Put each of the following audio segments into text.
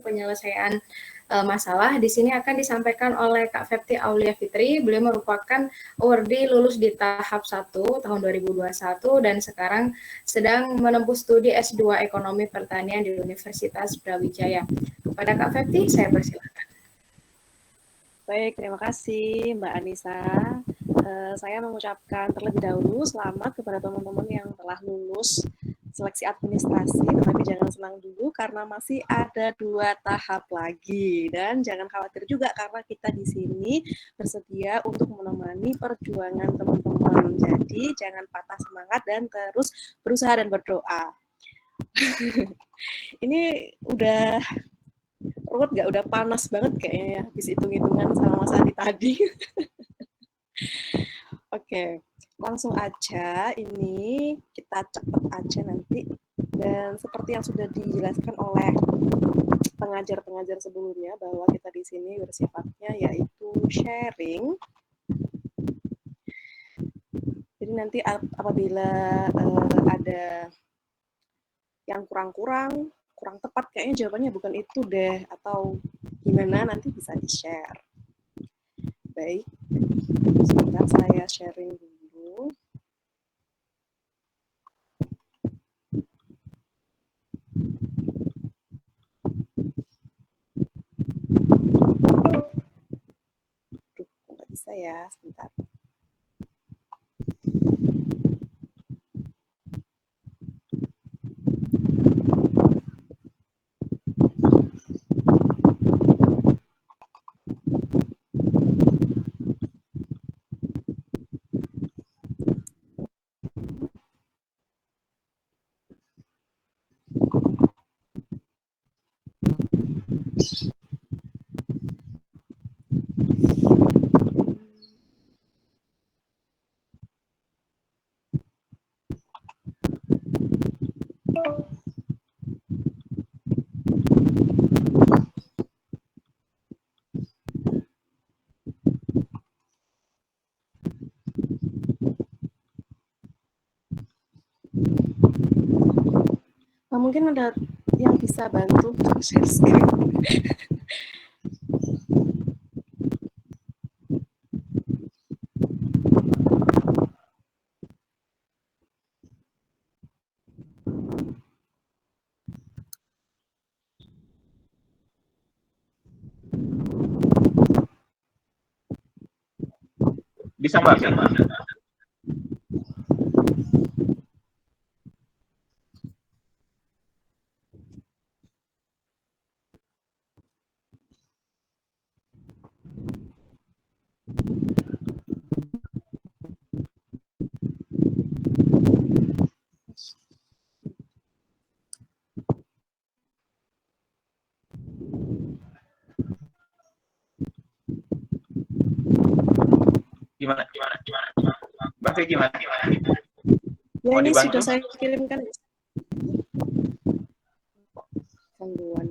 penyelesaian masalah. Di sini akan disampaikan oleh Kak Fepti Aulia Fitri. Beliau merupakan awardee lulus di tahap 1 tahun 2021 dan sekarang sedang menempuh studi S2 Ekonomi Pertanian di Universitas Brawijaya. Kepada Kak Fepti, saya persilakan. Baik, terima kasih Mbak Anissa. Saya mengucapkan terlebih dahulu selamat kepada teman-teman yang telah lulus seleksi administrasi, tetapi jangan senang dulu karena masih ada 2 tahap lagi. Dan jangan khawatir juga karena kita di sini bersedia untuk menemani perjuangan teman-teman. Jadi jangan patah semangat dan terus berusaha dan berdoa. Ini udah perut nggak udah panas banget kayaknya ya, habis hitung-hitungan sama Mas Adi tadi. Oke, langsung aja ini kita cepet aja nanti. Dan seperti yang sudah dijelaskan oleh pengajar-pengajar sebelumnya bahwa kita di sini bersifatnya yaitu sharing. Jadi nanti apabila ada yang kurang tepat kayaknya jawabannya bukan itu deh atau gimana nanti bisa di-share. Baik, sebentar saya sharing dulu. Aduh, nggak bisa ya, sebentar. Nah, mungkin ada yang bisa bantu share screen. Bisa Mbak? Gimana? Mbak Fe gimana? Ya, Mau ini dibantu? sudah saya kirimkan gangguan.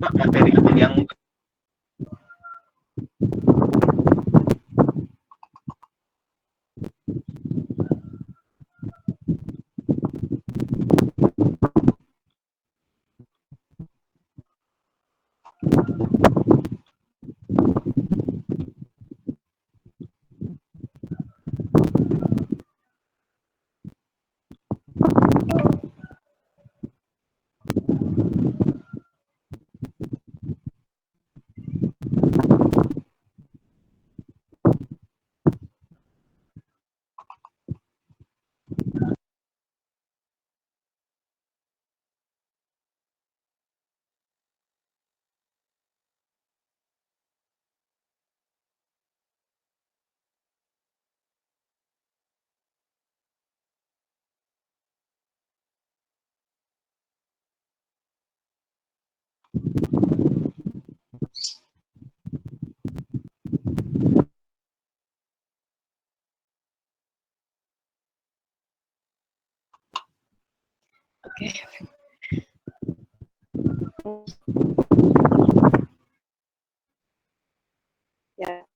Mbak, materi yang Oke. Ya.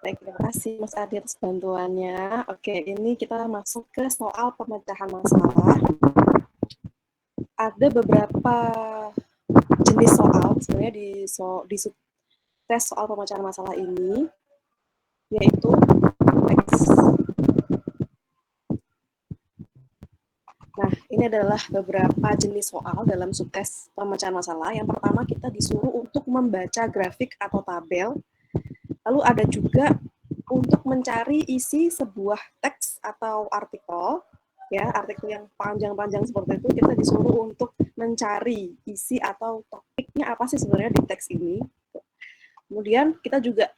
Baik, terima kasih Mas Adi atas bantuannya. Oke, ini kita masuk ke soal pemecahan masalah. Ada beberapa jenis soal sebenarnya di tes soal pemecahan masalah ini, yaitu teks. Nah, ini adalah beberapa jenis soal dalam subtes pemecahan masalah. Yang pertama, kita disuruh untuk membaca grafik atau tabel. Lalu ada juga untuk mencari isi sebuah teks atau artikel, ya, artikel yang panjang-panjang seperti itu, kita disuruh untuk mencari isi atau topiknya apa sih sebenarnya di teks ini. Kemudian kita juga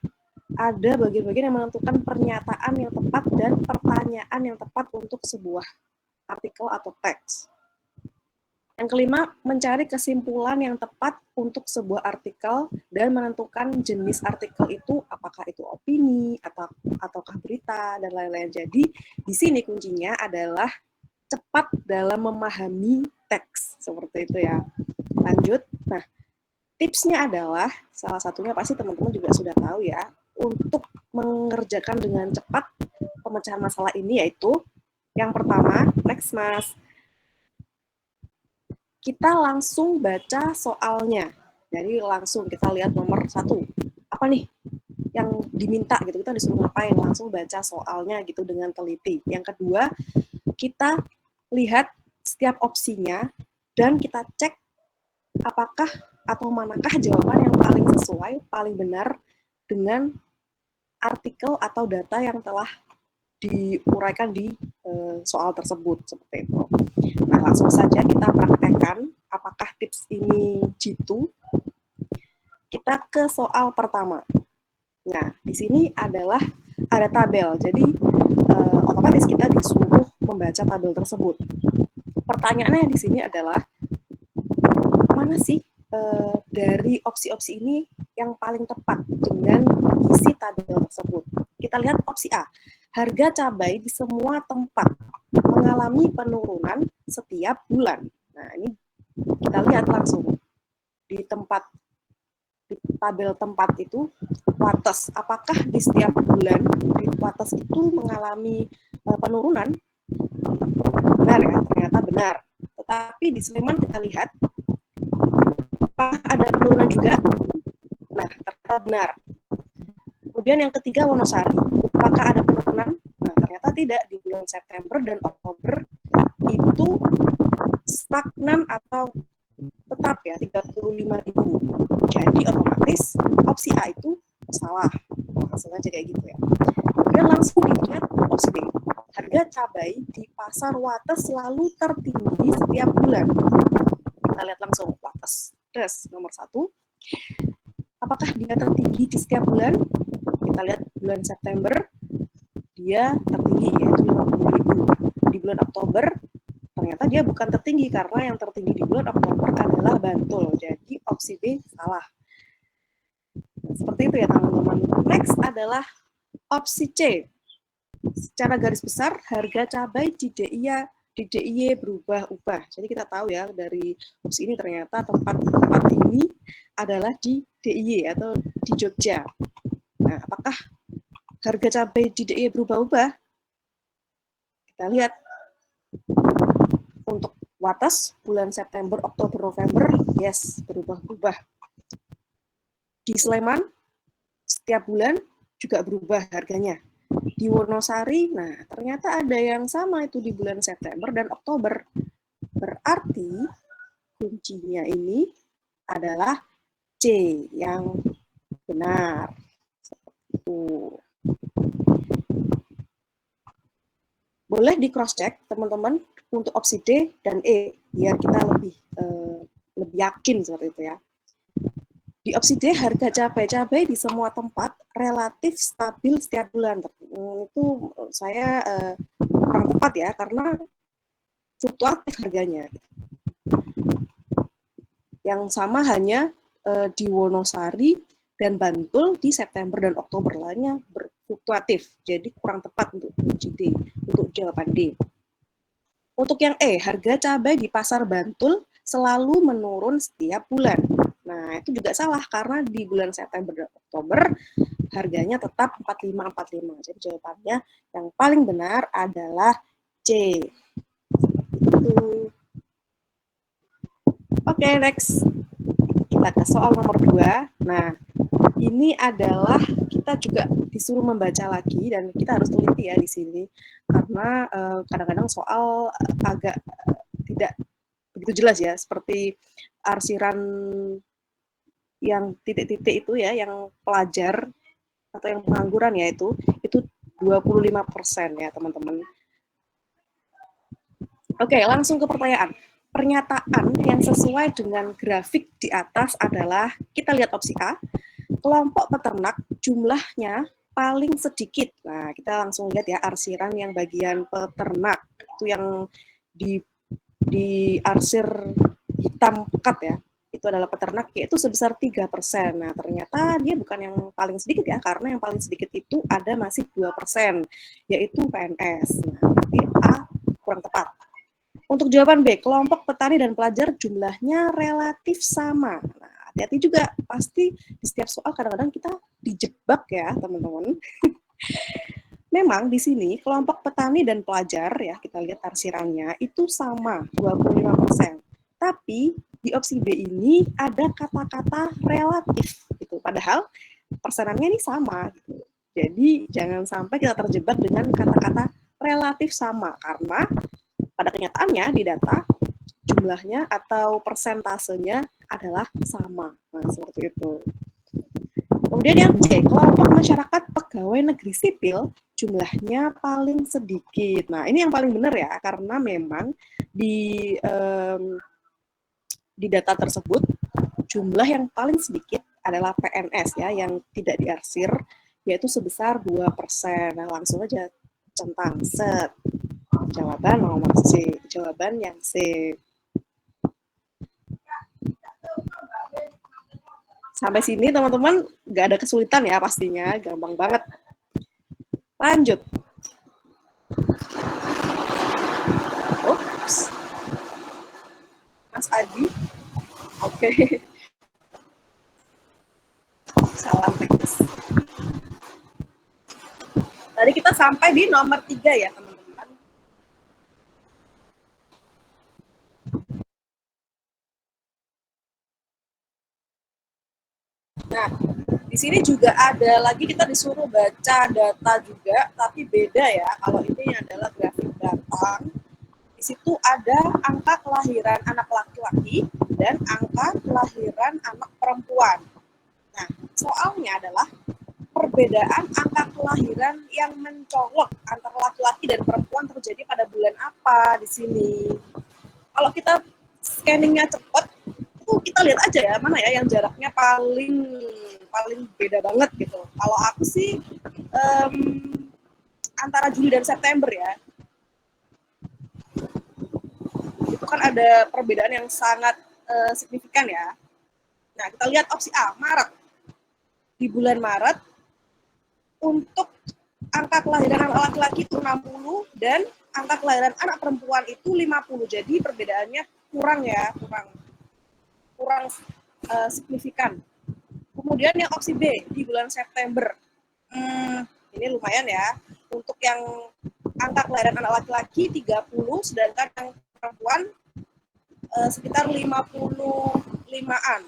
ada bagian-bagian yang menentukan pernyataan yang tepat dan pertanyaan yang tepat untuk sebuah artikel atau teks. Yang kelima, mencari kesimpulan yang tepat untuk sebuah artikel dan menentukan jenis artikel itu, apakah itu opini ataukah berita dan lain-lain. Jadi di sini kuncinya adalah cepat dalam memahami teks, seperti itu ya. Lanjut. Nah, tipsnya adalah salah satunya pasti teman-teman juga sudah tahu ya, untuk mengerjakan dengan cepat pemecahan masalah ini yaitu yang pertama, next Mas, kita langsung baca soalnya. Jadi langsung kita lihat nomor 1. Apa nih yang diminta gitu, kita disuruh ngapain, langsung baca soalnya gitu dengan teliti. Yang kedua, kita lihat setiap opsinya dan kita cek apakah atau manakah jawaban yang paling sesuai, paling benar dengan artikel atau data yang telah diuraikan di soal tersebut, seperti itu. Nah, langsung saja kita praktekkan apakah tips ini jitu. Kita ke soal pertama. Nah, di sini adalah ada tabel, jadi otomatis kita disuruh membaca tabel tersebut. Pertanyaannya di sini adalah, mana sih dari opsi-opsi ini yang paling tepat dengan isi tabel tersebut? Kita lihat opsi A, harga cabai di semua tempat mengalami penurunan setiap bulan. Nah, ini kita lihat langsung di tabel tempat itu, Wates. Apakah di setiap bulan di Wates itu mengalami penurunan? Benar ya, ternyata benar. Tetapi di Sleman kita lihat, apakah ada penurunan juga? Nah, ternyata benar. Kemudian yang ketiga, Wonosari. Apakah ada penurunan? Nah, ternyata tidak. Di bulan September dan Oktober itu stagnan atau tetap ya, 35.000. Jadi otomatis opsi A itu salah. Langsung aja kayak gitu ya. Kemudian langsung dilihat opsi B. Harga cabai di pasar Wates selalu tertinggi setiap bulan. Kita lihat langsung Wates. Terus nomor 1. Apakah dia tertinggi di setiap bulan? Kita lihat bulan September, dia tertinggi, yaitu 50.000. Di bulan Oktober, ternyata dia bukan tertinggi, karena yang tertinggi di bulan Oktober adalah Bantul. Jadi opsi B salah. Seperti itu ya teman-teman. Next adalah opsi C. Secara garis besar, harga cabai di DIY berubah-ubah. Jadi kita tahu ya, dari opsi ini ternyata tempat ini adalah di DIY atau di Jogja. Nah, apakah harga cabai di DIY berubah-ubah? Kita lihat. Untuk Wates, bulan September, Oktober, November, yes, berubah-ubah. Di Sleman, setiap bulan juga berubah harganya. Di Wonosari, nah ternyata ada yang sama itu di bulan September dan Oktober. Berarti kuncinya ini adalah C yang benar. Boleh di cross check teman-teman untuk opsi D dan E biar kita lebih yakin seperti itu ya. Di opsi D, harga cabai di semua tempat relatif stabil setiap bulan. Itu saya kurang tepat ya, karena fluktuatif harganya. Yang sama hanya di Wonosari dan Bantul di September dan Oktober, lainnya berfluktuatif. Jadi kurang tepat untuk D, untuk jawaban D. Untuk yang E, harga cabai di pasar Bantul selalu menurun setiap bulan. Nah, itu juga salah karena di bulan September dan Oktober harganya tetap 4545. Jadi jawabannya yang paling benar adalah C. Itu. Oke, next. Kita ke soal nomor 2. Nah, ini adalah kita juga disuruh membaca lagi dan kita harus teliti ya di sini karena kadang-kadang soal agak tidak begitu jelas ya, seperti arsiran yang titik-titik itu ya, yang pelajar atau yang pengangguran ya itu 25% ya teman-teman. Oke, langsung ke pertanyaan. Pernyataan yang sesuai dengan grafik di atas adalah, kita lihat opsi A, kelompok peternak jumlahnya paling sedikit. Nah, kita langsung lihat ya arsiran yang bagian peternak. Itu yang di arsir hitam pekat ya. Itu adalah peternak, yaitu sebesar 3%. Nah, ternyata dia bukan yang paling sedikit ya, karena yang paling sedikit itu ada masih 2%, yaitu PNS. Nah, berarti A kurang tepat. Untuk jawaban B, kelompok petani dan pelajar jumlahnya relatif sama. Nah, hati-hati juga, pasti di setiap soal kadang-kadang kita dijebak ya, teman-teman. Memang di sini kelompok petani dan pelajar ya, kita lihat arsirannya itu sama, 25%. Tapi di opsi B ini ada kata-kata relatif gitu. Padahal persenannya ini sama gitu. Jadi jangan sampai kita terjebak dengan kata-kata relatif sama karena pada kenyataannya di data jumlahnya atau persentasenya adalah sama. Nah, seperti itu. Kemudian yang C, kelompok masyarakat pegawai negeri sipil jumlahnya paling sedikit. Nah, ini yang paling benar ya, karena memang di data tersebut jumlah yang paling sedikit adalah PNS ya, yang tidak diarsir, yaitu sebesar 2%. Nah, langsung aja centang set. Jawaban nomor C. Jawaban yang C. Sampai sini teman-teman nggak ada kesulitan ya pastinya, gampang banget. Lanjut. Oops. Mas Adi. Oke. Salam teknis. Tadi kita sampai di nomor 3 ya teman-teman. Nah, di sini juga ada lagi kita disuruh baca data juga, tapi beda ya. Kalau ini adalah grafik datang, di situ ada angka kelahiran anak laki-laki dan angka kelahiran anak perempuan. Nah, soalnya adalah perbedaan angka kelahiran yang mencolok antara laki-laki dan perempuan terjadi pada bulan apa di sini. Kalau kita scanningnya cepat, itu kita lihat aja ya mana ya yang jaraknya paling beda banget gitu. Kalau aku sih antara Juli dan September ya. Itu kan ada perbedaan yang sangat signifikan ya. Nah, kita lihat opsi A, Maret. Di bulan Maret, untuk angka kelahiran anak laki-laki itu 60 dan angka kelahiran anak perempuan itu 50. Jadi perbedaannya kurang ya, kurang signifikan. Kemudian yang opsi B di bulan September. Ini lumayan ya. Untuk yang angka kelahiran anak laki-laki 30, sedangkan yang perempuan sekitar 55-an.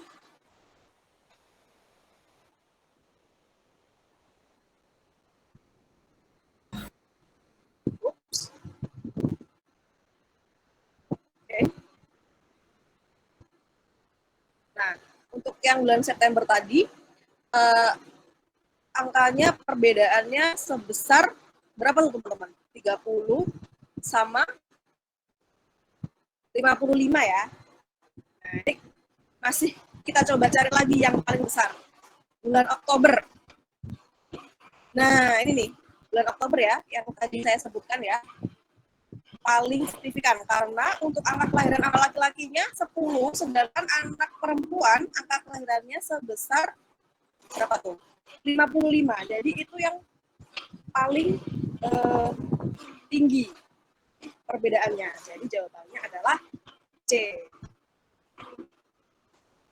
Nah, untuk yang bulan September tadi, angkanya perbedaannya sebesar berapa tuh teman-teman? 30 sama 55 ya. Nah, ini masih kita coba cari lagi yang paling besar. Bulan Oktober. Nah, ini nih, bulan Oktober ya, yang tadi saya sebutkan ya. Paling signifikan karena untuk angka kelahiran anak laki-lakinya 10, sedangkan anak perempuan angka kelahirannya sebesar berapa tuh? 55. Jadi itu yang paling tinggi. perbedaannya. Jadi jawabannya adalah C.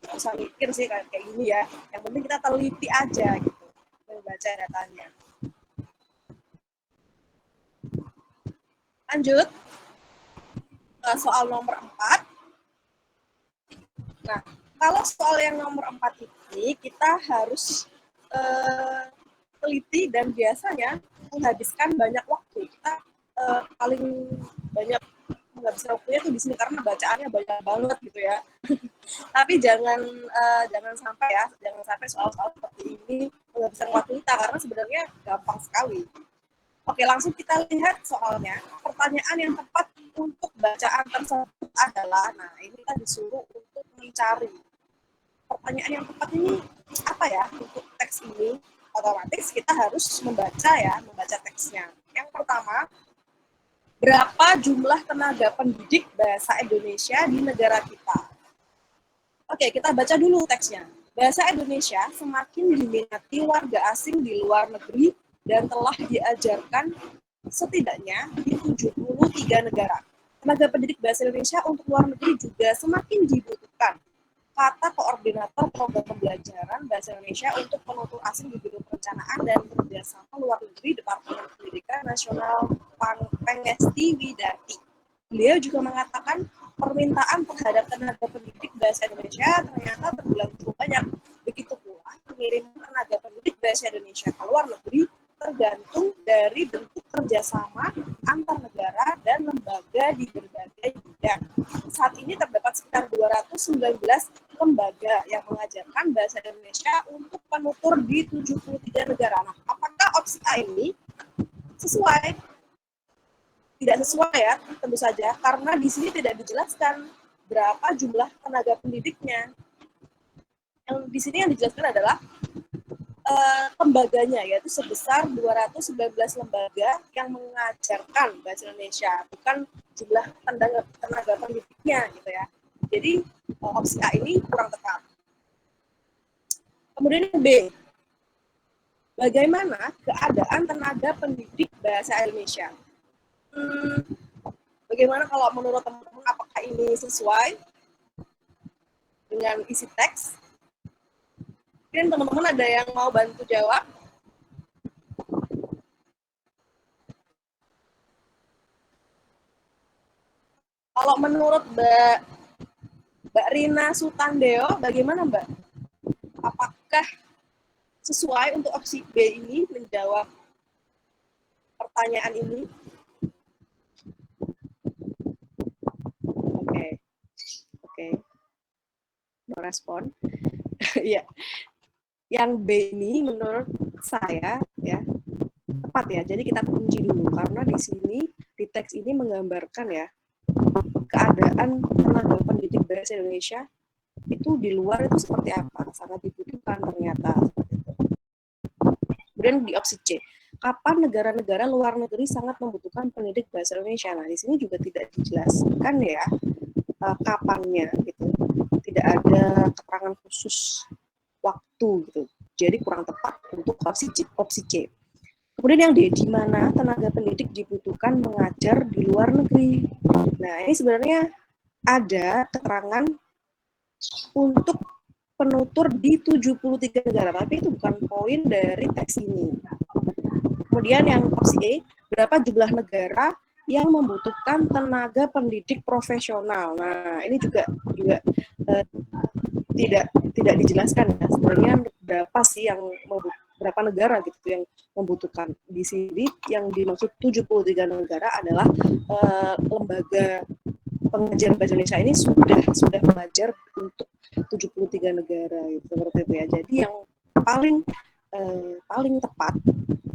Nggak usah mikir sih kayak gini ya. Yang penting kita teliti aja gitu, membaca datanya. Lanjut ke soal nomor 4. Nah, kalau soal yang nomor 4 ini kita harus teliti dan biasanya menghabiskan banyak waktu. Kita paling banyak menghabiskan waktunya tuh di sini karena bacaannya banyak banget gitu ya. Tapi jangan sampai ya, jangan sampai soal-soal seperti ini menghabiskan waktu kita karena sebenarnya gampang sekali. Oke, langsung kita lihat soalnya. Pertanyaan yang tepat untuk bacaan tersebut adalah, nah ini kita disuruh untuk mencari. Pertanyaan yang tepat ini apa ya untuk teks ini? Otomatis kita harus membaca teksnya. Yang pertama, berapa jumlah tenaga pendidik bahasa Indonesia di negara kita? Oke, kita baca dulu teksnya. Bahasa Indonesia semakin diminati warga asing di luar negeri dan telah diajarkan setidaknya di 73 negara. Tenaga pendidik bahasa Indonesia untuk luar negeri juga semakin dibutuhkan. Kata koordinator program pembelajaran bahasa Indonesia untuk penutur asing di bidang perencanaan dan kerjasama luar negeri Departemen Pendidikan Nasional Pengesti Widati. Beliau juga mengatakan permintaan terhadap tenaga pendidik bahasa Indonesia ternyata terbilang cukup banyak. Begitu pula pengiriman tenaga pendidik bahasa Indonesia ke luar negeri tergantung dari bentuk kerjasama antar negara dan lembaga di berbagai bidang. Saat ini terdapat sekitar 219 lembaga yang mengajarkan bahasa Indonesia untuk penutur di 73 negara. Nah, apakah opsi A ini sesuai? Tidak sesuai ya, tentu saja, karena di sini tidak dijelaskan berapa jumlah tenaga pendidiknya. Yang di sini yang dijelaskan adalah lembaganya, yaitu sebesar 219 lembaga yang mengajarkan bahasa Indonesia, bukan jumlah tenaga pendidiknya gitu ya. Jadi opsi A ini kurang tepat. Kemudian B, bagaimana keadaan tenaga pendidik bahasa Indonesia? Bagaimana kalau menurut teman-teman, apakah ini sesuai dengan isi teks? Mungkin teman-teman ada yang mau bantu jawab? Kalau menurut Mbak Rina Sutandeo, bagaimana Mbak? Apakah sesuai untuk opsi B ini menjawab pertanyaan ini? Oke. No respon. Iya. Yang B ini menurut saya ya tepat ya. Jadi kita kunci dulu karena di sini di teks ini menggambarkan ya keadaan tenaga pendidik bahasa Indonesia itu di luar itu seperti apa, sangat dibutuhkan ternyata. Kemudian di opsi C, kapan negara-negara luar negeri sangat membutuhkan pendidik bahasa Indonesia. Nah, di sini juga tidak dijelaskan ya kapannya gitu. Tidak ada keterangan khusus waktu gitu. Jadi kurang tepat untuk opsi C. Kemudian yang D, di mana tenaga pendidik dibutuhkan mengajar di luar negeri. Nah, ini sebenarnya ada keterangan untuk penutur di 73 negara, tapi itu bukan poin dari teks ini. Kemudian yang opsi E, berapa jumlah negara yang membutuhkan tenaga pendidik profesional. Nah, ini juga tidak dijelaskan ya sebenarnya berapa sih yang berapa negara gitu yang membutuhkan. Di sini yang dimaksud 73 negara adalah lembaga pengajar bahasa Indonesia ini sudah mengajar untuk 73 negara gitu, seperti itu ya. Jadi yang paling tepat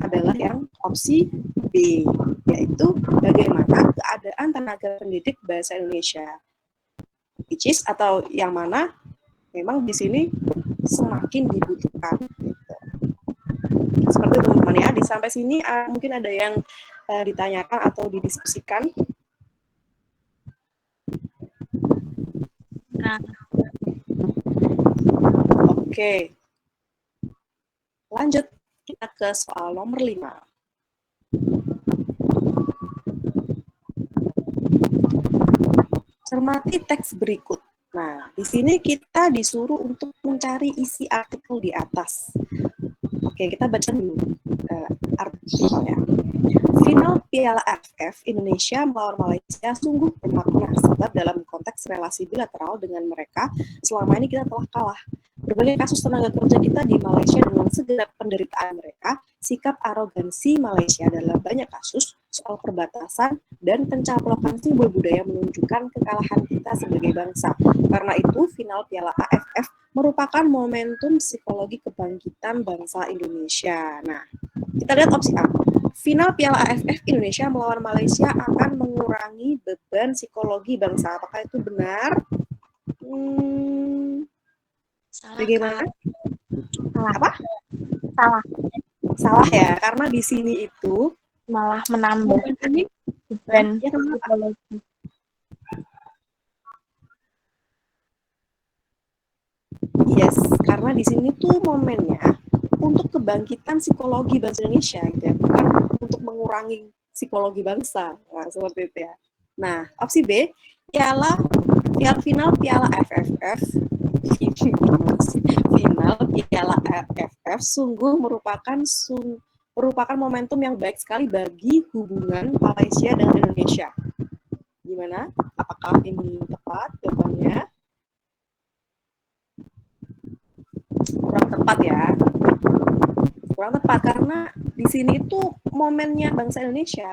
adalah yang opsi B, yaitu bagaimana keadaan tenaga pendidik bahasa Indonesia, which is atau yang mana memang di sini semakin dibutuhkan. Gitu. Seperti itu teman-teman ya. Sampai sini mungkin ada yang ditanyakan atau didiskusikan. Oke. Lanjut kita ke soal nomor 5. Cermati teks berikut. Nah, di sini kita disuruh untuk mencari isi artikel di atas. Oke, kita baca dulu artikelnya. Final Piala AFF Indonesia melawan Malaysia sungguh bermakna sebab dalam konteks relasi bilateral dengan mereka selama ini kita telah kalah. Berbagai kasus tenaga kerja kita di Malaysia dengan segenap penderitaan mereka, sikap arogansi Malaysia dalam banyak kasus soal perbatasan dan pencaplokan simbol budaya menunjukkan kekalahan kita sebagai bangsa. Karena itu, final Piala AFF merupakan momentum psikologi kebangkitan bangsa Indonesia. Nah, kita lihat opsi A. Final Piala AFF Indonesia melawan Malaysia akan mengurangi beban psikologi bangsa. Apakah itu benar? Salah, Bagaimana? Salah. Apa? Salah. Salah ya, karena di sini itu Malah menambah ini beban ya, kenapa? psikologi. Yes, karena di sini tuh momennya untuk kebangkitan psikologi bangsa Indonesia, gitu ya, bukan untuk mengurangi psikologi bangsa. Nah, seperti itu ya. Nah, opsi B, final Piala AFF, final Piala AFF sungguh merupakan momentum yang baik sekali bagi hubungan Malaysia dan Indonesia. Gimana? Apakah ini tepat jawabannya? Kurang tepat ya. Kurang tepat karena di sini itu momennya bangsa Indonesia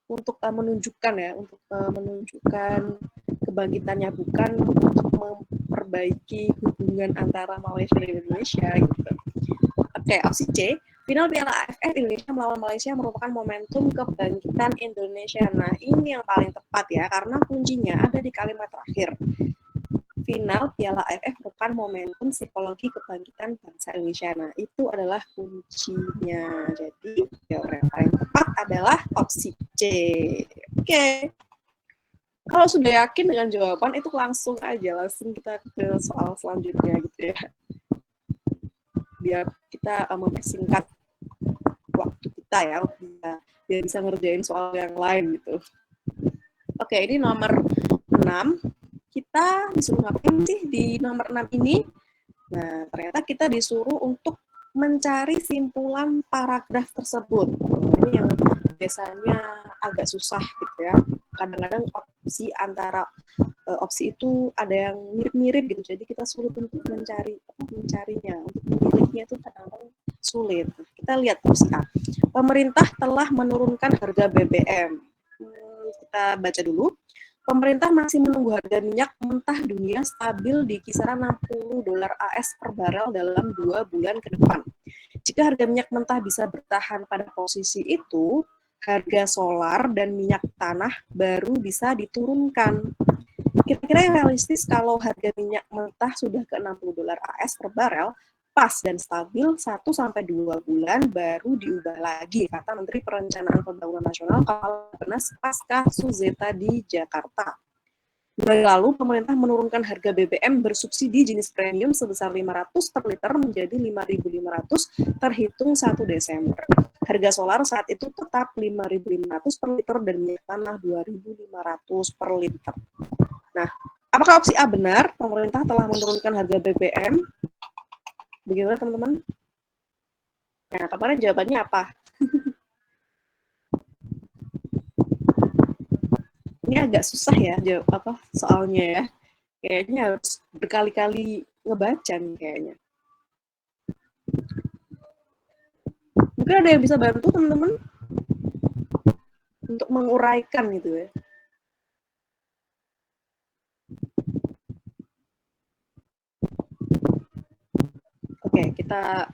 untuk menunjukkan ya, untuk menunjukkan kebangkitannya, bukan untuk memperbaiki hubungan antara Malaysia dan Indonesia gitu. Oke, opsi C. Final Piala AFF Indonesia melawan Malaysia merupakan momentum kebangkitan Indonesia. Nah, ini yang paling tepat ya, karena kuncinya ada di kalimat terakhir. Final Piala AFF merupakan momentum psikologi kebangkitan bangsa Indonesia. Nah, itu adalah kuncinya. Jadi, jawaban yang paling tepat adalah opsi C. Oke. Kalau sudah yakin dengan jawaban, itu langsung kita ke soal selanjutnya gitu ya. Biar kita mempersingkat waktu kita ya, biar bisa ngerjain soal yang lain gitu. Oke, ini nomor 6. Kita disuruh ngapain sih di nomor 6 ini? Nah, ternyata kita disuruh untuk mencari simpulan paragraf tersebut. Ini yang biasanya agak susah gitu ya. Kadang-kadang opsi itu ada yang mirip-mirip gitu. Jadi kita sulit untuk mencarinya. Untuk memilihnya itu kadang-kadang sulit. Kita lihat opsi A. Pemerintah telah menurunkan harga BBM. Kita baca dulu. Pemerintah masih menunggu harga minyak mentah dunia stabil di kisaran $60 AS per barel dalam 2 bulan ke depan. Jika harga minyak mentah bisa bertahan pada posisi itu, harga solar dan minyak tanah baru bisa diturunkan. Kira-kira yang realistis kalau harga minyak mentah sudah ke $60 AS per barel, pas dan stabil 1-2 bulan baru diubah lagi, kata Menteri Perencanaan Pembangunan Nasional Kepala Bappenas pasca Suzeta di Jakarta. Bulan lalu, pemerintah menurunkan harga BBM bersubsidi jenis premium sebesar 500 per liter menjadi 5.500 terhitung 1 Desember. Harga solar saat itu tetap 5.500 per liter dan minyak tanah 2.500 per liter. Nah, apakah opsi A benar? Pemerintah telah menurunkan harga BBM. Bagaimana teman-teman? Nah, kemarin jawabannya apa? Ini agak susah ya soalnya ya. Kayaknya harus berkali-kali ngebaca nih kayaknya. Mungkin ada yang bisa bantu teman-teman untuk menguraikan gitu ya. Oke, kita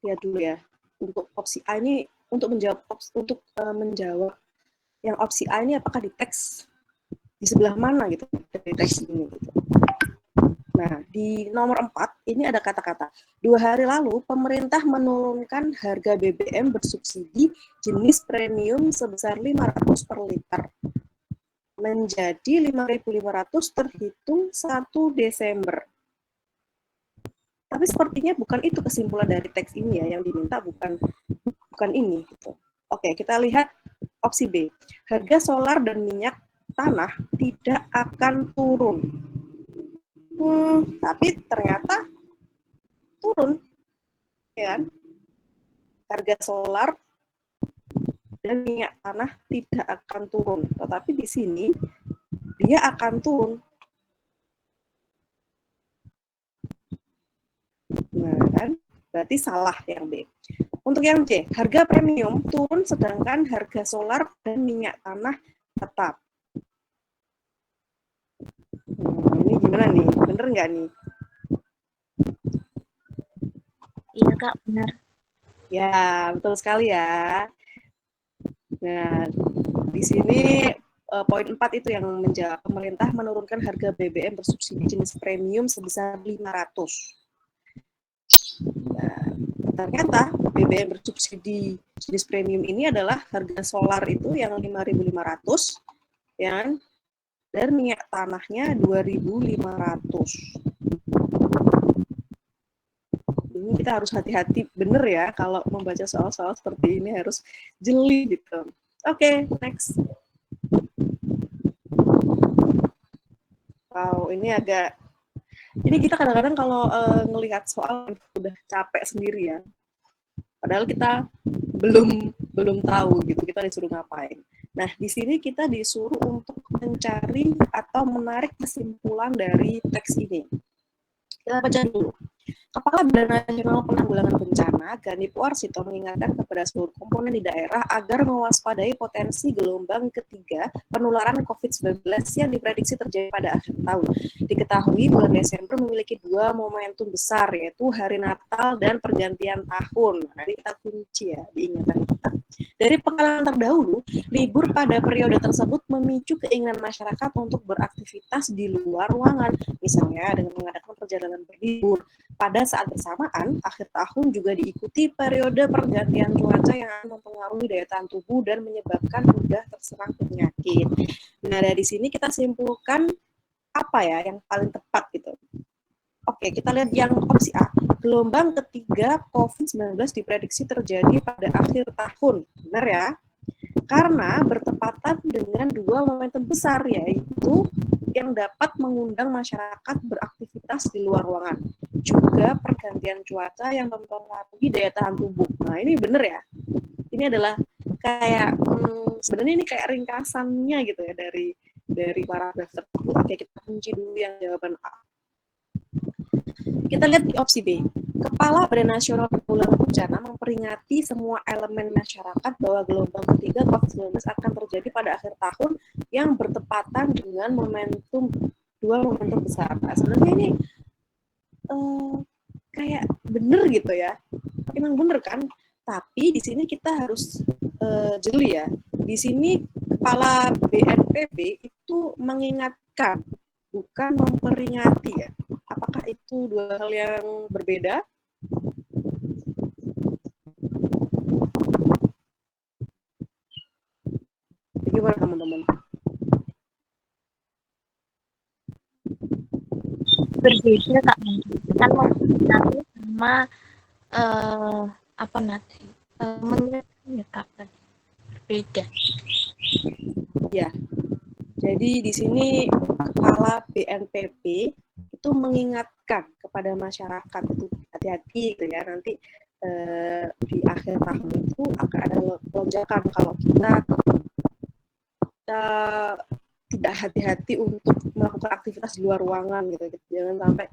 lihat dulu ya. Untuk opsi A ini menjawab yang opsi A ini apakah di teks di sebelah mana gitu dari teks ini gitu. Nah, di nomor 4 ini ada kata-kata 2 hari lalu pemerintah menurunkan harga BBM bersubsidi jenis premium sebesar 500 per liter menjadi 5.500 terhitung 1 Desember. Tapi sepertinya bukan itu kesimpulan dari teks ini ya, yang diminta bukan ini gitu. Oke, kita lihat opsi B. Harga solar dan minyak tanah tidak akan turun. Tapi ternyata turun, ya kan? Harga solar dan minyak tanah tidak akan turun, tetapi di sini dia akan turun. Nah, kan? Berarti salah yang B. Untuk yang C, harga premium turun sedangkan harga solar dan minyak tanah tetap. Ini gimana nih? Bener nggak nih? Iya Kak, benar. Ya, betul sekali ya. Nah, di sini poin 4 itu yang menjawab, pemerintah menurunkan harga BBM bersubsidi jenis premium sebesar 500. Nah, ternyata BBM bersubsidi jenis premium ini adalah harga solar itu yang 5.500, ya, dan minyak tanahnya 2.500. Ini kita harus hati-hati, bener ya, kalau membaca soal-soal seperti ini harus jeli gitu. Oke, next. Wow, ini agak. Jadi kita kadang-kadang kalau ngelihat soal udah capek sendiri ya. Padahal kita belum tahu gitu, kita disuruh ngapain. Nah, di sini kita disuruh untuk mencari atau menarik kesimpulan dari teks ini. Kita baca dulu. Kepala Badan Nasional Penanggulangan Bencana, Ganip Warsito, mengingatkan kepada seluruh komponen di daerah agar mewaspadai potensi gelombang ketiga penularan COVID-19 yang diprediksi terjadi pada akhir tahun. Diketahui bulan Desember memiliki dua momentum besar, yaitu Hari Natal dan Pergantian Tahun. Nah, ini kita kunci ya, diingatkan kita. Dari pengalaman terdahulu, libur pada periode tersebut memicu keinginan masyarakat untuk beraktivitas di luar ruangan, misalnya dengan mengadakan perjalanan berlibur. Pada saat bersamaan, akhir tahun juga diikuti periode pergantian cuaca yang akan mempengaruhi daya tahan tubuh dan menyebabkan mudah terserang penyakit. Nah, dari sini kita simpulkan apa ya yang paling tepat gitu. Oke, kita lihat yang opsi A. Gelombang ketiga COVID-19 diprediksi terjadi pada akhir tahun. Benar ya? Karena bertepatan dengan dua momentum besar, yaitu yang dapat mengundang masyarakat beraktivitas di luar ruangan, juga pergantian cuaca yang mempengaruhi daya tahan tubuh. Nah, ini benar ya? Ini adalah kayak sebenarnya ini kayak ringkasannya gitu ya dari paragraf tersebut. Oke, kita kunci dulu yang jawaban A. Kita lihat di opsi B. Kepala Badan Nasional Penanggulangan Bencana memperingati semua elemen masyarakat bahwa gelombang ketiga COVID-19 akan terjadi pada akhir tahun yang bertepatan dengan dua momentum besar. Nah, sebenarnya ini kayak bener gitu ya. Emang bener kan? Tapi di sini kita harus jeli ya. Di sini Kepala BNPB itu mengingatkan, bukan memperingati ya. Apakah itu dua hal yang berbeda? Gimana teman-teman? Berbeda Kak. Kan memperingati sama apa nanti? Mengingatkan ya Kak. Berbeda. Ya. Jadi di sini Kepala BNPB itu mengingatkan kepada masyarakat itu hati-hati gitu ya, nanti di akhir tahun itu akan ada lonjakan kalau kita tidak hati-hati untuk melakukan aktivitas di luar ruangan gitu. Jangan sampai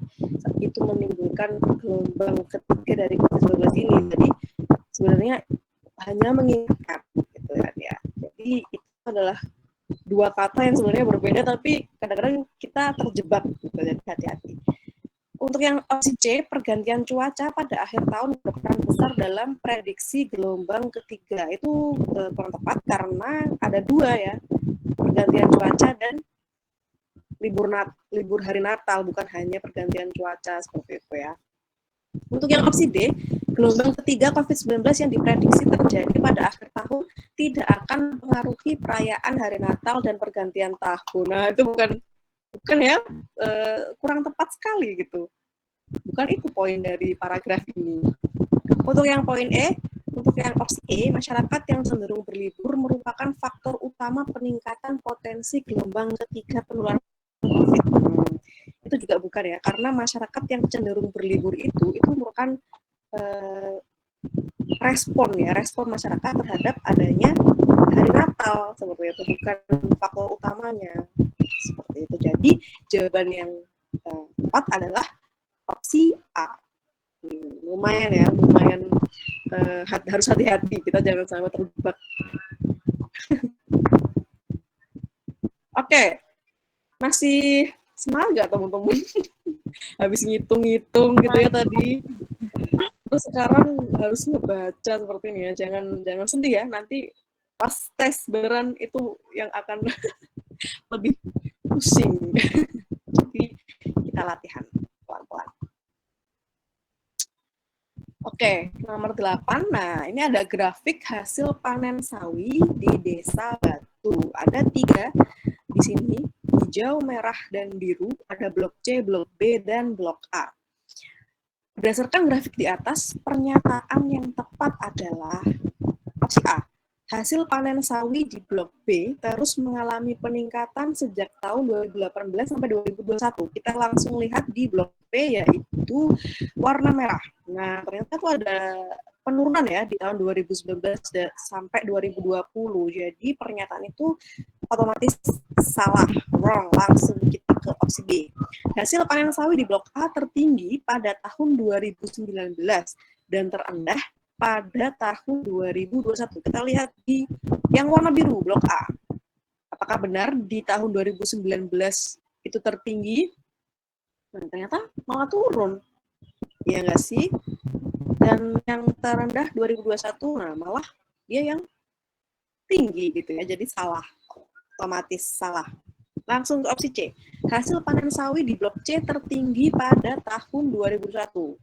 itu menimbulkan gelombang ketiga dari COVID-19 ini. Jadi sebenarnya hanya mengingatkan gitu kan ya. Jadi itu adalah dua kata yang sebenarnya berbeda tapi kadang-kadang kita terjebak gitu, jadi hati-hati. Untuk yang opsi C, pergantian cuaca pada akhir tahun berperan besar dalam prediksi gelombang ketiga. Itu kurang tepat karena ada dua ya, pergantian cuaca dan libur hari Natal, bukan hanya pergantian cuaca seperti itu ya. Untuk yang opsi D, gelombang ketiga COVID-19 yang diprediksi terjadi pada akhir tahun tidak akan mempengaruhi perayaan hari Natal dan pergantian tahun. Nah, itu bukan ya, kurang tepat sekali gitu. Bukan itu poin dari paragraf ini. Untuk yang poin E, Untuk yang opsi E, masyarakat yang cenderung berlibur merupakan faktor utama peningkatan potensi gelombang ketiga penularan COVID. Itu juga bukan ya, karena masyarakat yang cenderung berlibur itu merupakan respon masyarakat terhadap adanya hari Natal seperti itu, bukan faktor utamanya seperti itu. Jadi jawaban yang tepat adalah opsi A. Lumayan ya, harus hati-hati, kita jangan sampai terjebak. Oke, masih semangat teman-teman? Habis ngitung-ngitung gitu ya tadi. Terus sekarang harus ngebaca seperti ini ya, jangan sedih ya, nanti pas tes beneran itu yang akan lebih pusing. Jadi kita latihan pelan-pelan. Oke, nomor 8. Nah, ini ada grafik hasil panen sawi di Desa Batu. Ada 3 di sini, hijau, merah, dan biru. Ada blok C, blok B, dan blok A. Berdasarkan grafik di atas, pernyataan yang tepat adalah opsi A. Hasil panen sawi di blok B terus mengalami peningkatan sejak tahun 2018 sampai 2021. Kita langsung lihat di blok B, yaitu warna merah. Nah, ternyata itu ada penurunan ya di tahun 2019 sampai 2020. Jadi pernyataan itu otomatis salah, wrong. Langsung kita ke opsi B. Hasil panen sawi di blok A tertinggi pada tahun 2019 dan terendah pada tahun 2021. Kita lihat di yang warna biru, blok A. Apakah benar di tahun 2019 itu tertinggi? Nah, ternyata malah turun. Ya nggak sih? Dan yang terendah 2021, nah malah dia yang tinggi gitu ya. Jadi salah, otomatis salah. Langsung ke opsi C. Hasil panen sawi di blok C tertinggi pada tahun 2001.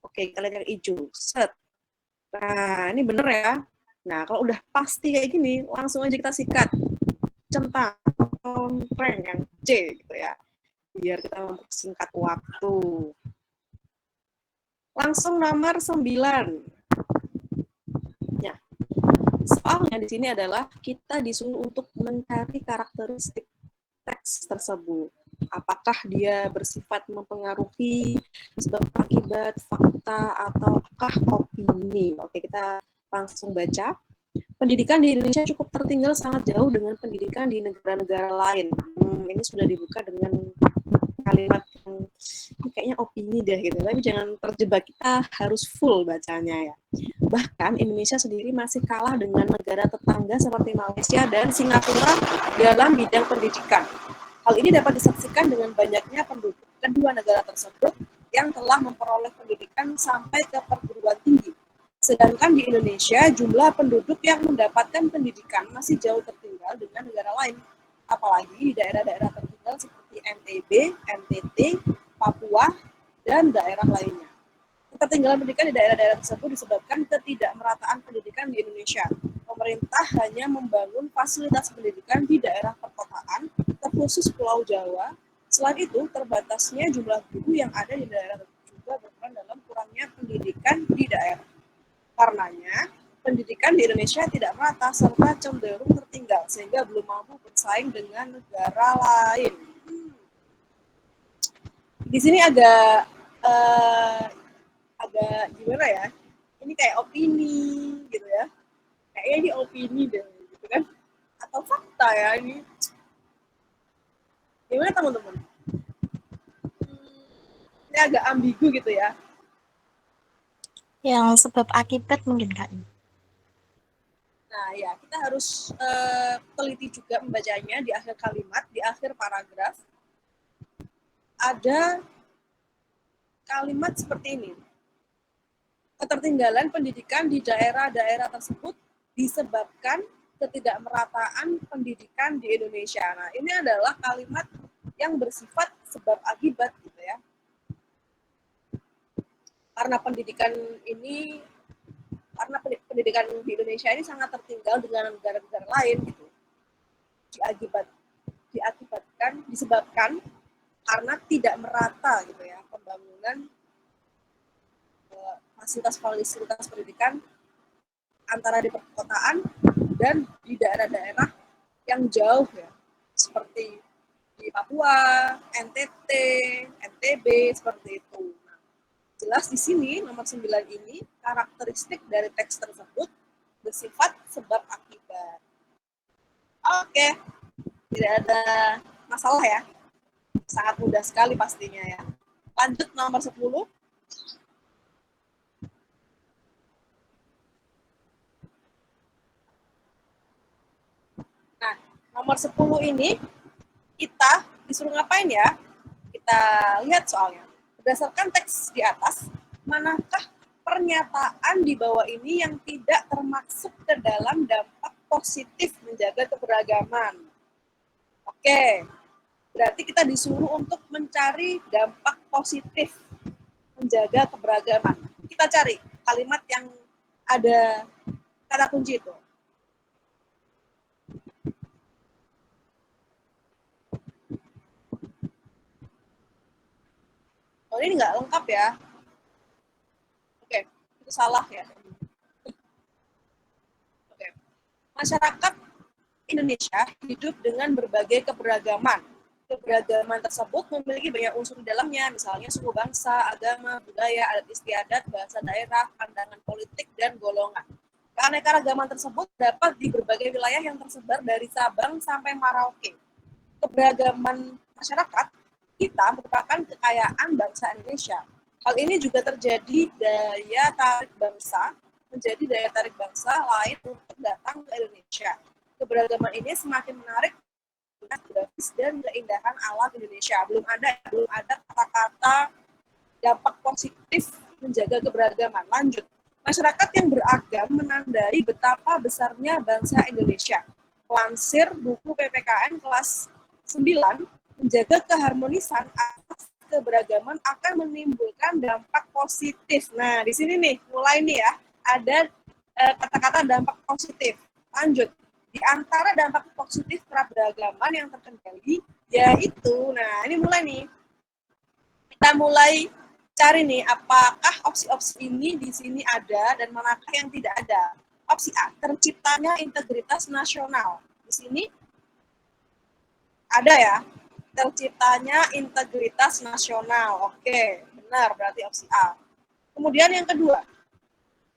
Oke, kita lihat yang hijau. Set. Nah, ini bener ya. Nah, kalau udah pasti kayak gini, langsung aja kita sikat. Centang, kompreng yang C gitu ya. Biar kita mempersingkat waktu. Langsung nomor 9. Ya. Soalnya di sini adalah kita disuruh untuk mencari karakteristik teks tersebut. Apakah dia bersifat mempengaruhi sebab akibat, fakta, ataukah opini? Oke, kita langsung baca. Pendidikan di Indonesia cukup tertinggal sangat jauh dengan pendidikan di negara-negara lain. Ini sudah dibuka dengan kalimat yang kayaknya opini deh gitu. Tapi jangan terjebak, kita harus full bacanya ya. Bahkan Indonesia sendiri masih kalah dengan negara tetangga seperti Malaysia dan Singapura dalam bidang pendidikan. Hal ini dapat disaksikan dengan banyaknya penduduk kedua negara tersebut yang telah memperoleh pendidikan sampai ke perguruan tinggi. Sedangkan di Indonesia, jumlah penduduk yang mendapatkan pendidikan masih jauh tertinggal dengan negara lain. Apalagi di daerah-daerah tertinggal seperti NTB, NTT, Papua, dan daerah lainnya. Ketertinggalan pendidikan di daerah-daerah tersebut disebabkan ketidakmerataan pendidikan di Indonesia. Pemerintah hanya membangun fasilitas pendidikan di daerah perkotaan, terkhusus Pulau Jawa. Selain itu, terbatasnya jumlah guru yang ada di daerah tersebut juga berperan dalam kurangnya pendidikan di daerah. Karenanya, pendidikan di Indonesia tidak merata serta cenderung tertinggal, sehingga belum mampu bersaing dengan negara lain. Di sini agak gimana ya? Ini kayak opini gitu ya. Kayaknya ini opini deh, gitu kan? Atau fakta ya ini. Gimana teman-teman? Ini agak ambigu gitu ya. Yang sebab akibat mungkin Kak. Nah ya, kita harus teliti juga membacanya di akhir kalimat, di akhir paragraf. Ada kalimat seperti ini. Ketertinggalan pendidikan di daerah-daerah tersebut disebabkan ketidakmerataan pendidikan di Indonesia. Nah, ini adalah kalimat yang bersifat sebab akibat gitu ya. Karena pendidikan di Indonesia ini sangat tertinggal dengan negara-negara lain gitu. Disebabkan karena tidak merata gitu ya pembangunan fasilitas pendidikan antara di perkotaan dan di daerah-daerah yang jauh ya, seperti di Papua, NTT, NTB, seperti itu. Nah, jelas di sini nomor 9 ini karakteristik dari teks tersebut bersifat sebab akibat. Oke, tidak ada masalah ya. Sangat mudah sekali pastinya ya. Lanjut nomor 10. Nah, nomor 10 ini kita disuruh ngapain ya? Kita lihat soalnya. Berdasarkan teks di atas, manakah pernyataan di bawah ini yang tidak termasuk ke dalam dampak positif menjaga keberagaman? Oke, berarti kita disuruh untuk mencari dampak positif menjaga keberagaman. Kita cari kalimat yang ada kata kunci itu. Oh, ini nggak lengkap ya. Oke, itu salah ya. Oke. Masyarakat Indonesia hidup dengan berbagai keberagaman. Keberagaman tersebut memiliki banyak unsur di dalamnya, misalnya suku bangsa, agama, budaya, adat istiadat, bahasa daerah, pandangan politik, dan golongan. Keanekaragaman tersebut dapat di berbagai wilayah yang tersebar dari Sabang sampai Merauke. Keberagaman masyarakat kita merupakan kekayaan bangsa Indonesia. Hal ini juga terjadi daya tarik bangsa menjadi daya tarik bangsa lain untuk datang ke Indonesia. Keberagaman ini semakin menarik geografis dan keindahan alam Indonesia. Belum ada kata-kata dampak positif menjaga keberagaman. Lanjut. Masyarakat yang beragam menandai betapa besarnya bangsa Indonesia. Lansir buku PPKN kelas 9, menjaga keharmonisan atas keberagaman akan menimbulkan dampak positif. Nah, di sini nih, mulai nih ya, ada kata-kata dampak positif. Lanjut. Di antara dampak positif keberagaman yang terkendali, yaitu, nah ini mulai nih, kita mulai cari nih, apakah opsi-opsi ini di sini ada dan manakah yang tidak ada. Opsi A, terciptanya integritas nasional. Di sini ada ya, terciptanya integritas nasional. Oke, benar, berarti opsi A. Kemudian yang kedua,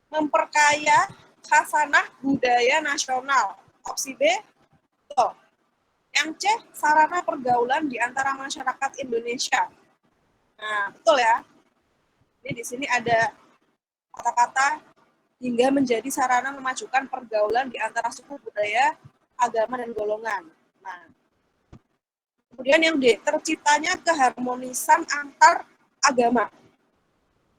memperkaya khasanah budaya nasional. Opsi B, betul. Yang C, sarana pergaulan di antara masyarakat Indonesia. Nah, betul ya. Jadi di sini ada kata-kata hingga menjadi sarana memajukan pergaulan di antara suku, budaya, agama, dan golongan. Nah, kemudian yang D, terciptanya keharmonisan antar agama.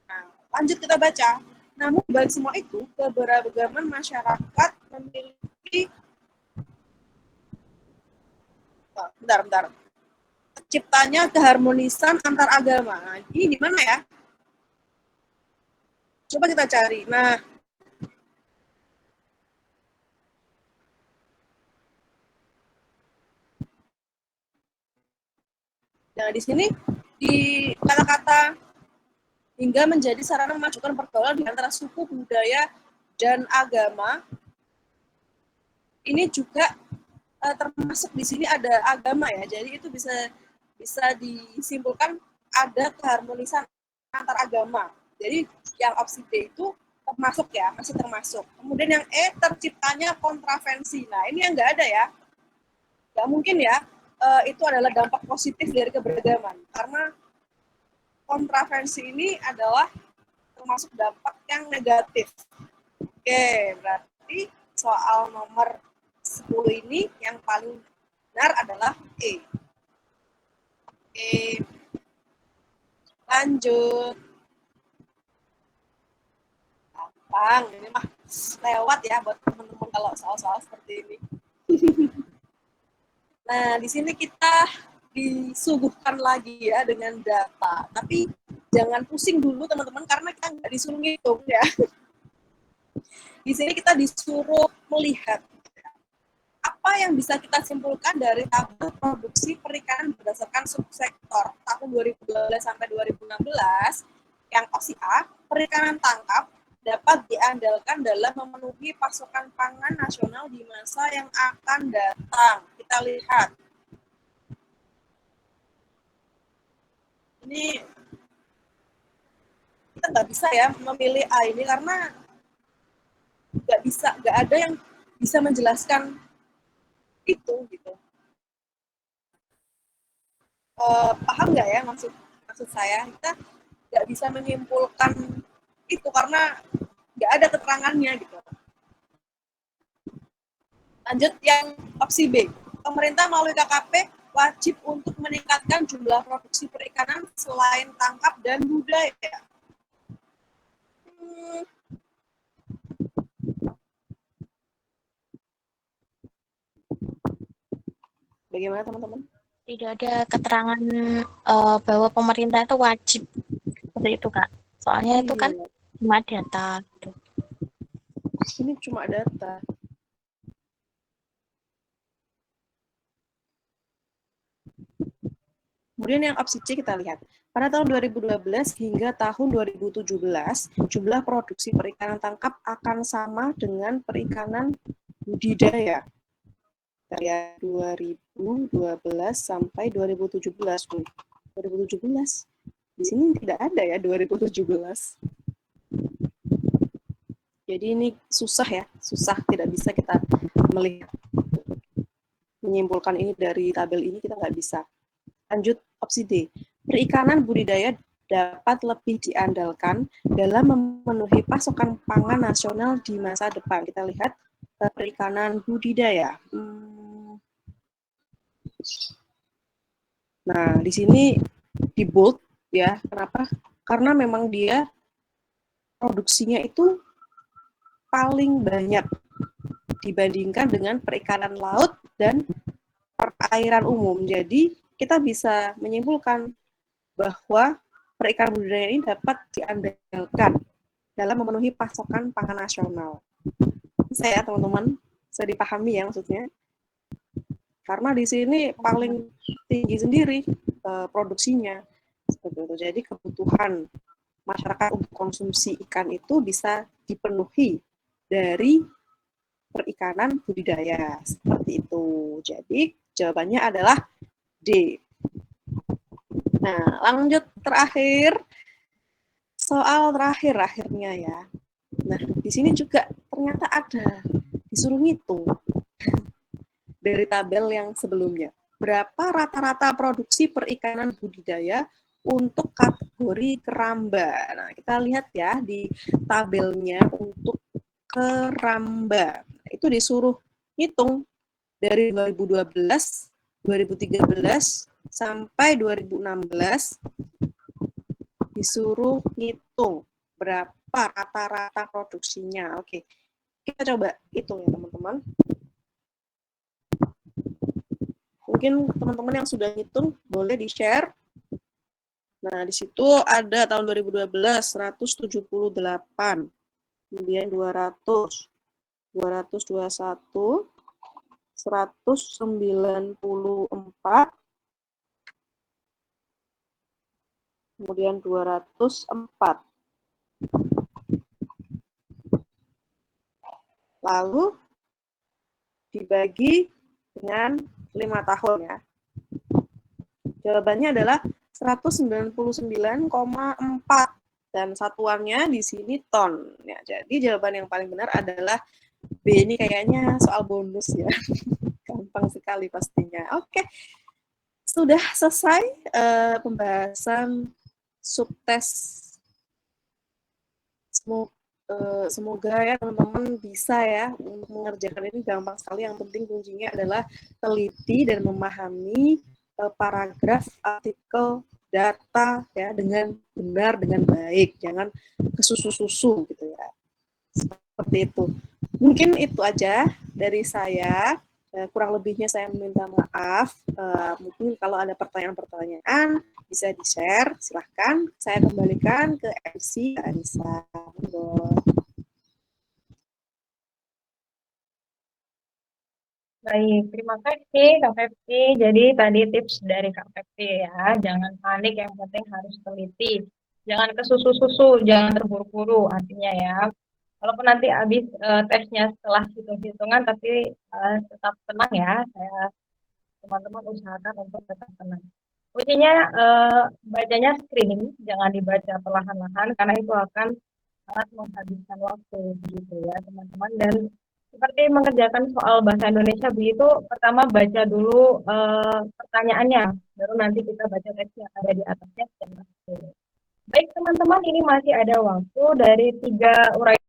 Nah, lanjut kita baca. Namun bagi semua itu, keberagaman masyarakat memiliki bentar. Terciptanya keharmonisan antar agama. Nah, ini di mana ya? Coba kita cari. Nah, di sini di kata-kata hingga menjadi sarana memajukan pergaulan di antara suku, budaya, dan agama. Ini juga termasuk di sini ada agama ya. Jadi itu bisa disimpulkan ada keharmonisan antar agama. Jadi yang opsi D itu termasuk ya, masih termasuk. Kemudian yang E, terciptanya kontravensi. Nah, ini yang nggak ada ya. Nggak mungkin ya, itu adalah dampak positif dari keberagaman. Karena kontravensi ini adalah termasuk dampak yang negatif. Oke, berarti soal nomor 10 ini yang paling benar adalah E. Oke, lanjut. Gampang, ini mah lewat ya buat teman-teman kalau soal-soal seperti ini. Nah, di sini kita disuguhkan lagi ya dengan data. Tapi jangan pusing dulu teman-teman karena kita nggak disuruh ngitung ya. Di sini kita disuruh melihat apa yang bisa kita simpulkan dari tabel produksi perikanan berdasarkan subsektor tahun 2012 sampai 2016. Yang opsi A, perikanan tangkap dapat diandalkan dalam memenuhi pasokan pangan nasional di masa yang akan datang. Kita lihat. Ini kita nggak bisa ya memilih A ini karena nggak ada yang bisa menjelaskan itu gitu. Paham nggak ya maksud saya? Kita nggak bisa menyimpulkan itu karena nggak ada keterangannya gitu. Lanjut yang opsi B. Pemerintah melalui KKP wajib untuk meningkatkan jumlah produksi perikanan selain tangkap dan budaya. Bagaimana teman-teman? Tidak ada keterangan bahwa pemerintah itu wajib seperti itu, Kak. Soalnya itu kan cuma data gitu. Ini cuma data. Kemudian yang opsi C kita lihat. Pada tahun 2012 hingga tahun 2017, jumlah produksi perikanan tangkap akan sama dengan perikanan budidaya. Kita lihat 2012 sampai 2017. 2017. Di sini tidak ada ya 2017. Jadi ini susah ya, susah, tidak bisa kita melihat. Menyimpulkan ini dari tabel ini kita nggak bisa. Lanjut opsi D. Perikanan budidaya dapat lebih diandalkan dalam memenuhi pasokan pangan nasional di masa depan. Kita lihat perikanan budidaya. Nah, di sini di bold ya. Kenapa? Karena memang dia produksinya itu paling banyak dibandingkan dengan perikanan laut dan perairan umum. Jadi kita bisa menyimpulkan bahwa perikanan budidaya ini dapat diandalkan dalam memenuhi pasokan pangan nasional. Bisa ya teman-teman? Bisa dipahami ya maksudnya? Karena di sini paling tinggi sendiri produksinya. Seperti itu. Jadi kebutuhan masyarakat untuk konsumsi ikan itu bisa dipenuhi dari perikanan budidaya. Seperti itu. Jadi jawabannya adalah D. Nah, lanjut terakhir. Soal terakhirnya ya. Nah, di sini juga ternyata ada disuruh ngitung dari tabel yang sebelumnya. Berapa rata-rata produksi perikanan budidaya untuk kategori keramba. Nah, kita lihat ya di tabelnya untuk keramba. Itu disuruh hitung dari 2012, 2013, sampai 2016 disuruh hitung berapa rata-rata produksinya. Oke, kita coba hitung ya teman-teman. Mungkin teman-teman yang sudah hitung boleh di-share. Nah, di situ ada tahun 2012 178, kemudian 200, 221, 194, kemudian 204. Lalu dibagi dengan 5 tahun ya. Jawabannya adalah 199,4 dan satuannya di sini ton. Ya, jadi jawaban yang paling benar adalah B. Ini kayaknya soal bonus ya. Gampang sekali pastinya. Oke. Sudah selesai pembahasan subtes. Semoga ya teman-teman bisa ya untuk mengerjakan ini gampang sekali. Yang penting kuncinya adalah teliti dan memahami paragraf, artikel, data ya dengan benar, dengan baik. Jangan kesusu-susu gitu ya. Seperti itu. Mungkin itu aja dari saya. Kurang lebihnya saya meminta maaf. Mungkin kalau ada pertanyaan-pertanyaan bisa di-share, silahkan. Saya kembalikan ke MC Anissa. Baik, terima kasih Kak Pepti. Jadi tadi tips dari Kak Pepti ya, jangan panik, yang penting harus teliti. jangan ke susu-susu, jangan terburu-buru artinya ya. Walaupun nanti habis tesnya setelah hitung-hitungan, tapi tetap tenang ya. Teman-teman usahakan untuk tetap tenang. Kuncinya bacanya screening, jangan dibaca perlahan-lahan karena itu akan sangat menghabiskan waktu begitu ya teman-teman. Dan seperti mengerjakan soal bahasa Indonesia begitu, pertama baca dulu pertanyaannya, baru nanti kita baca teks yang ada di atasnya. Baik teman-teman, ini masih ada waktu dari 3 uraian